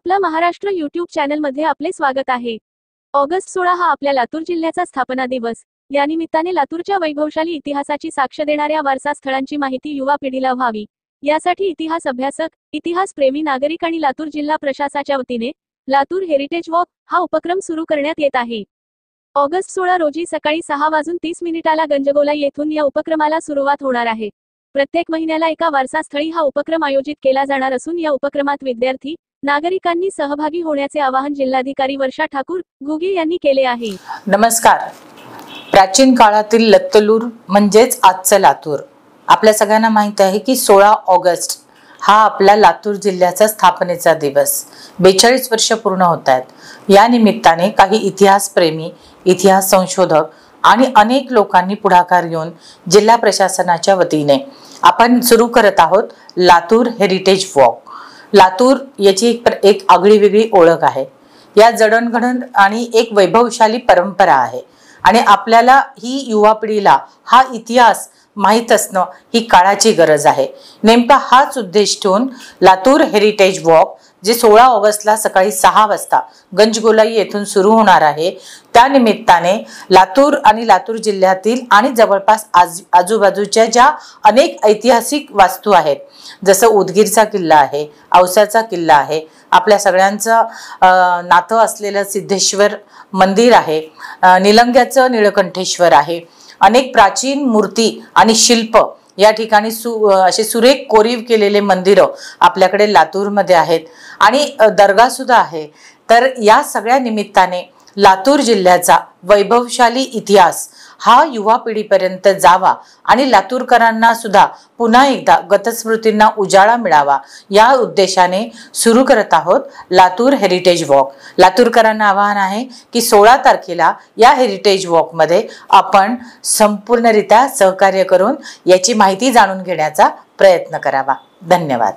आपला महाराष्ट्र YouTube चॅनलमध्ये आपले स्वागत आहे। ऑगस्ट 16 हा आपल्या लातूर जिल्ह्याचा स्थापना दिवस। या निमित्ताने लातूरच्या वैभवशाली इतिहासाची साक्ष देणाऱ्या वारसा स्थळांची माहिती युवा पिढीला व्हावी, यासाठी इतिहास अभ्यासक, इतिहास प्रेमी नागरिक आणि लातूर जिल्हा प्रशासनाच्या वतीने लातूर हेरिटेज वॉक हा उपक्रम सुरू करण्यात येत आहे। ऑगस्ट 16 रोजी सकाळी 6:30 गंजगोलाई येथून या उपक्रमाला सुरुवात होणार आहे। प्रत्येक महिन्याला एका वारसास्थळी हा उपक्रम आयोजित केला जाणार असून या उपक्रमात विद्यार्थी, नागरिकांनी सहभागी होण्याचे आवाहन जिल्हाधिकारी वर्षा ठाकूर घुगे यांनी केले आहे। नमस्कार। प्राचीन काळातील लत्तलूर म्हणजेच आजचं लातूर। आपल्या सगळ्यांना माहित आहे की 16 ऑगस्ट हा आपला लातूर जिल्ह्याचा स्थापनेचा दिवस। 42 वर्ष पूर्ण होत आहेत। या निमित्ताने काही इतिहास प्रेमी, इतिहास संशोधक आणि अनेक लोकांनी पुढाकार घेऊन जिल्हा प्रशासनाच्या वतीने आपण सुरू करत आहोत लातूर हेरिटेज वॉक। लातूर याची एक आगळी वेगळी ओळख आहे। या जडणघडण आणि एक वैभवशाली परंपरा आहे आणि आपल्याला ही युवा पिढीला हा इतिहास माहित असणं ही काळाची गरज आहे। नेमका हाच उद्देश ठेवून लातूर हेरिटेज वॉक जे 16 ऑगस्टला सकाळी 6 वाजता गंजगोलाई येथून सुरू होणार आहे, त्या निमित्ताने लातूर आणि लातूर जिल्ह्यातील आणि जवळपास आजूबाजूच्या ज्या अनेक ऐतिहासिक वास्तू आहेत, जसं उदगीरचा किल्ला आहे, औसाचा किल्ला आहे, आपल्या सगळ्यांचं नातं असलेलं सिद्धेश्वर मंदिर आहे, निलंग्याचं निळकंठेश्वर आहे, अनेक प्राचीन मूर्ती आणि शिल्प या ठिकाणी असे सुरेख कोरीव केलेले मंदिर आपल्याकडे लातूरमध्ये आहेत आणि दर्गा सुद्धा आहे। तर या सगळ्या निमित्ताने लातूर जिल्ह्याचा वैभवशाली इतिहास हा युवा पिढीपर्यंत जावा आणि लातूरकरांना सुद्धा पुन्हा एकदा गतस्मृतींना उजाळा मिळावा, या उद्देशाने सुरू करत आहोत लातूर हेरिटेज वॉक। लातूरकरांना आवाहन आहे की 16 तारखेला या हेरिटेज वॉकमध्ये आपण संपूर्णरित्या सहकार्य करून याची माहिती जाणून घेण्याचा प्रयत्न करावा। धन्यवाद।